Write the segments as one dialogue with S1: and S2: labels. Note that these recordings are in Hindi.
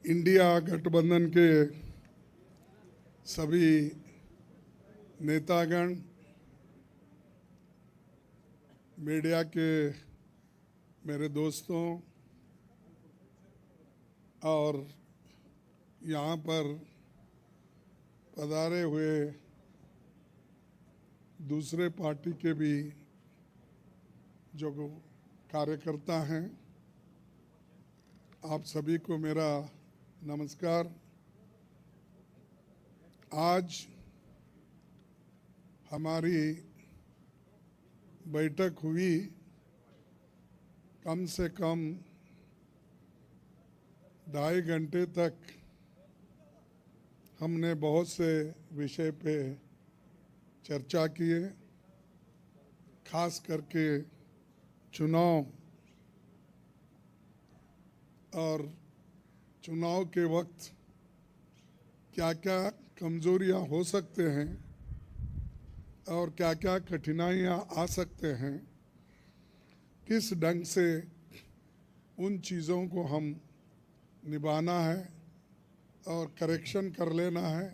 S1: इंडिया गठबंधन के सभी नेतागण, मीडिया के मेरे दोस्तों और यहाँ पर पधारे हुए दूसरे पार्टी के भी जो कार्यकर्ता हैं, आप सभी को मेरा नमस्कार। आज हमारी बैठक हुई, कम से कम 2.5 घंटे तक हमने बहुत से विषय पे चर्चा किए, खास करके चुनाव और चुनाव के वक्त क्या क्या कमज़ोरियाँ हो सकते हैं और क्या क्या कठिनाइयाँ आ सकते हैं, किस ढंग से उन चीज़ों को हम निभाना है और करेक्शन कर लेना है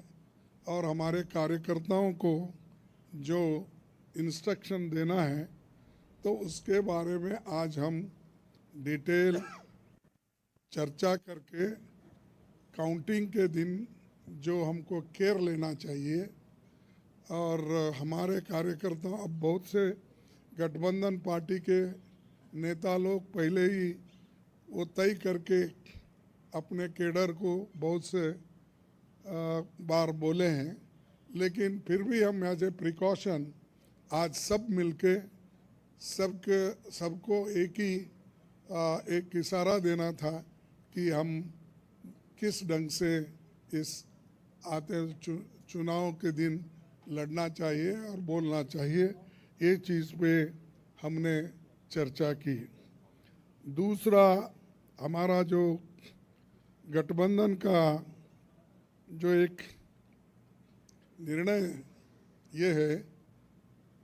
S1: और हमारे कार्यकर्ताओं को जो इंस्ट्रक्शन देना है, तो उसके बारे में आज हम डिटेल चर्चा करके काउंटिंग के दिन जो हमको केयर लेना चाहिए। और हमारे कार्यकर्ता, अब बहुत से गठबंधन पार्टी के नेता लोग पहले ही वो तय करके अपने केडर को बहुत से बार बोले हैं, लेकिन फिर भी हम एज ए प्रिकॉशन आज सब मिलके सबको एक इशारा देना था कि हम किस ढंग से इस आते चुनाव के दिन लड़ना चाहिए और बोलना चाहिए। ये चीज़ पे हमने चर्चा की। दूसरा, हमारा जो गठबंधन का जो एक निर्णय ये है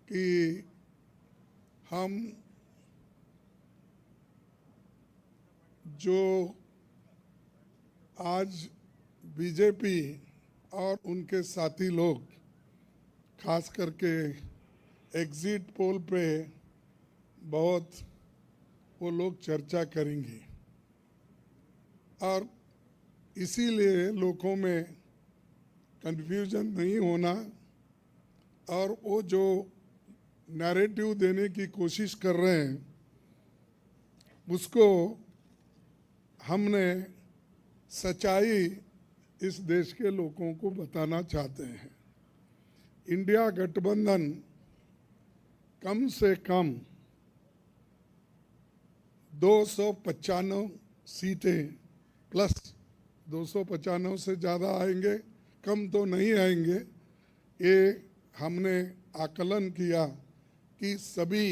S1: कि हम जो आज बीजेपी और उनके साथी लोग खास करके एग्जिट पोल पे बहुत वो लोग चर्चा करेंगे और इसीलिए लोगों में कंफ्यूजन नहीं होना और वो जो नैरेटिव देने की कोशिश कर रहे हैं उसको हमने सच्चाई इस देश के लोगों को बताना चाहते हैं। इंडिया गठबंधन कम से कम 295 सीटें प्लस 295 से ज़्यादा आएंगे, कम तो नहीं आएंगे। ये हमने आकलन किया कि सभी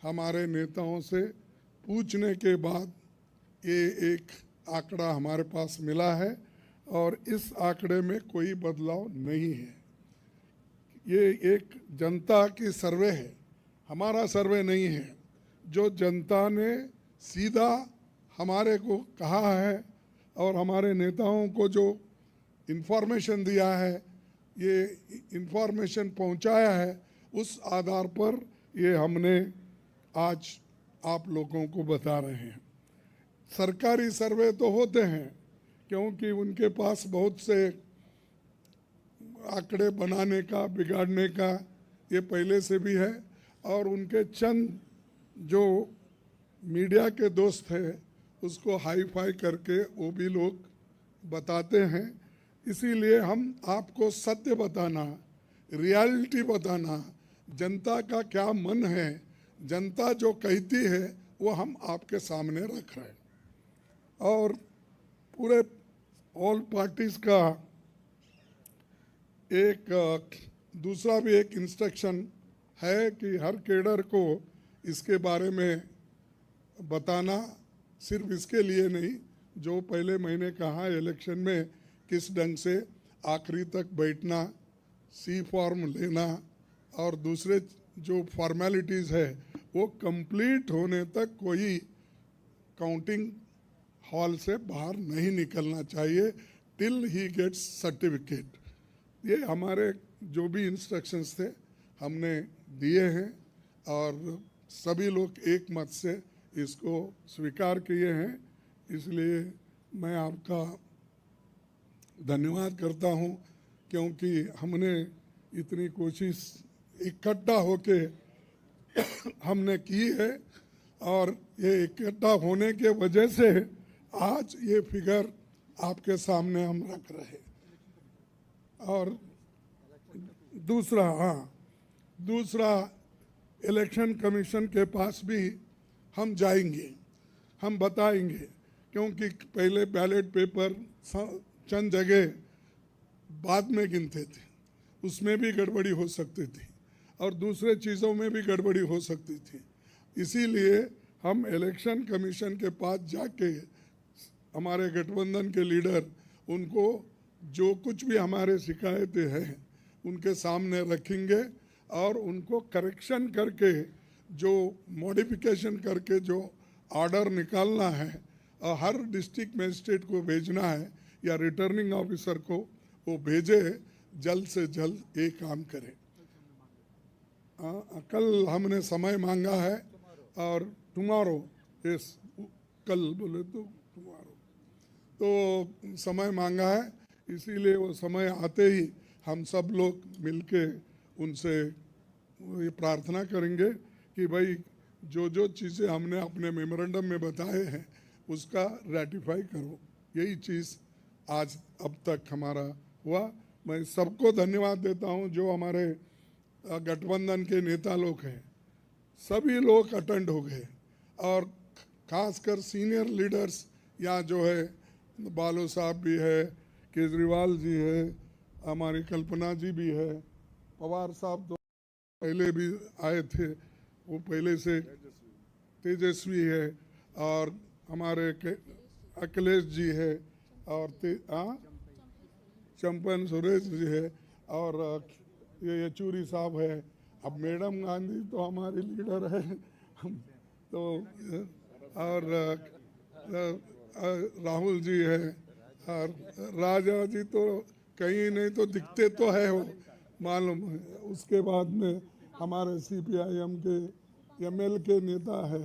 S1: हमारे नेताओं से पूछने के बाद ये एक आंकड़ा हमारे पास मिला है और इस आंकड़े में कोई बदलाव नहीं है। ये एक जनता की सर्वे है, हमारा सर्वे नहीं है। जो जनता ने सीधा हमारे को कहा है और हमारे नेताओं को जो इन्फॉर्मेशन दिया है, ये इन्फॉर्मेशन पहुंचाया है, उस आधार पर ये हमने आज आप लोगों को बता रहे हैं। सरकारी सर्वे तो होते हैं क्योंकि उनके पास बहुत से आंकड़े बनाने का, बिगाड़ने का ये पहले से भी है और उनके चंद जो मीडिया के दोस्त हैं उसको हाई फाई करके वो भी लोग बताते हैं। इसीलिए हम आपको सत्य बताना, रियलिटी बताना, जनता का क्या मन है, जनता जो कहती है वो हम आपके सामने रख रहे हैं। और पूरे ऑल पार्टीज का एक दूसरा भी एक इंस्ट्रक्शन है कि हर केडर को इसके बारे में बताना, सिर्फ इसके लिए नहीं, जो पहले मैंने कहा इलेक्शन में किस ढंग से आखिरी तक बैठना, सी फॉर्म लेना और दूसरे जो फॉर्मेलिटीज़ है वो कंप्लीट होने तक कोई काउंटिंग हॉल से बाहर नहीं निकलना चाहिए टिल ही गेट्स सर्टिफिकेट। ये हमारे जो भी इंस्ट्रक्शंस थे हमने दिए हैं और सभी लोग एक मत से इसको स्वीकार किए हैं, इसलिए मैं आपका धन्यवाद करता हूं, क्योंकि हमने इतनी कोशिश इकट्ठा होके हमने की है और ये इकट्ठा होने के वजह से आज ये फिगर आपके सामने हम रख रहे हैं। और दूसरा इलेक्शन कमीशन के पास भी हम जाएंगे, हम बताएंगे, क्योंकि पहले बैलेट पेपर चंद जगह बाद में गिनते थे, उसमें भी गड़बड़ी हो सकती थी और दूसरे चीज़ों में भी गड़बड़ी हो सकती थी। इसीलिए हम इलेक्शन कमीशन के पास जाके हमारे गठबंधन के लीडर उनको जो कुछ भी हमारे शिकायतें हैं उनके सामने रखेंगे और उनको करेक्शन करके जो मॉडिफिकेशन करके जो ऑर्डर निकालना है और हर डिस्ट्रिक्ट मजिस्ट्रेट को भेजना है या रिटर्निंग ऑफिसर को वो भेजे, जल्द से जल्द ये काम करें। कल हमने समय मांगा है और टुमारो, यस कल बोले तो टुमारो, तो समय मांगा है, इसीलिए वो समय आते ही हम सब लोग मिलके उनसे ये प्रार्थना करेंगे कि भाई जो जो चीज़ें हमने अपने मेमोरेंडम में बताए हैं उसका रेटिफाई करो। यही चीज़ आज अब तक हमारा हुआ। मैं सबको धन्यवाद देता हूं जो हमारे गठबंधन के नेता लोग हैं, सभी लोग अटेंड हो गए और खासकर सीनियर लीडर्स यहाँ जो है, बालो साहब भी है, केजरीवाल जी है, हमारी कल्पना जी भी है, पवार साहब तो पहले भी आए थे, वो पहले से तेजस्वी है, और हमारे अखिलेश जी है, और चंपन सुरेश जी है, और ये येचूरी साहब है। अब मैडम गांधी तो हमारी लीडर है तो, और राहुल जी है, और राजा जी तो कहीं नहीं तो दिखते तो है वो मालूम है। उसके बाद में हमारे CPIM के ML के नेता है,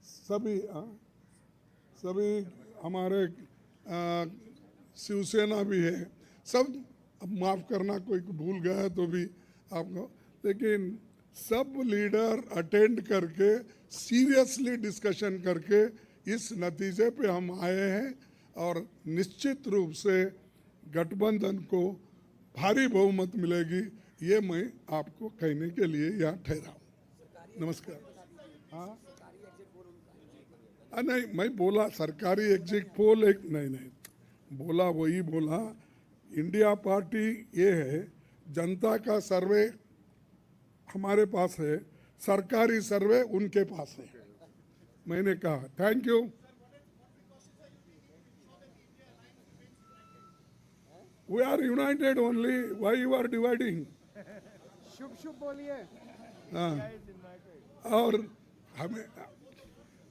S1: सभी हमारे शिवसेना भी है, सब। अब माफ़ करना कोई भूल गया तो भी आपको, लेकिन सब लीडर अटेंड करके सीरियसली डिस्कशन करके इस नतीजे पे हम आए हैं और निश्चित रूप से गठबंधन को भारी बहुमत मिलेगी, ये मैं आपको कहने के लिए यहाँ ठहरा हूँ। नमस्कार। हाँ नहीं, मैं बोला सरकारी एग्जिट पोल एक नहीं बोला, वही बोला। इंडिया पार्टी ये है, जनता का सर्वे हमारे पास है, सरकारी सर्वे उनके पास है। मैंने कहा thank you. We are united only. Why you are dividing?
S2: शुभ शुभ बोलिए।
S1: और हमें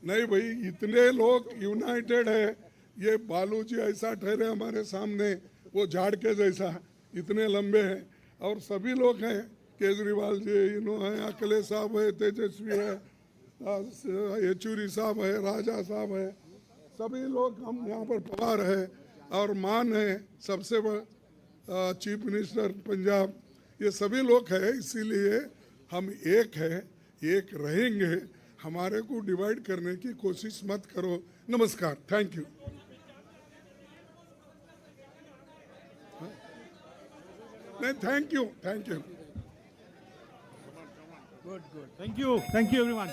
S1: नहीं भाई, इतने लोग यूनाइटेड है, ये बालू जी ऐसा ठहरे हमारे सामने, वो झाड़ के जैसा, इतने लंबे हैं, और सभी लोग हैं, केजरीवाल जी हैं, अखिलेश साहब है, तेजस्वी है, येचूरी साहब है, राजा साहब है, सभी लोग हम यहाँ पर पवार है, और मान है सबसे बड़ा चीफ मिनिस्टर पंजाब, ये सभी लोग हैं। इसीलिए हम एक है, एक रहेंगे। हमारे को डिवाइड करने की कोशिश मत करो। नमस्कार, थैंक यू। नहीं, thank you.
S2: Good good, thank you everyone.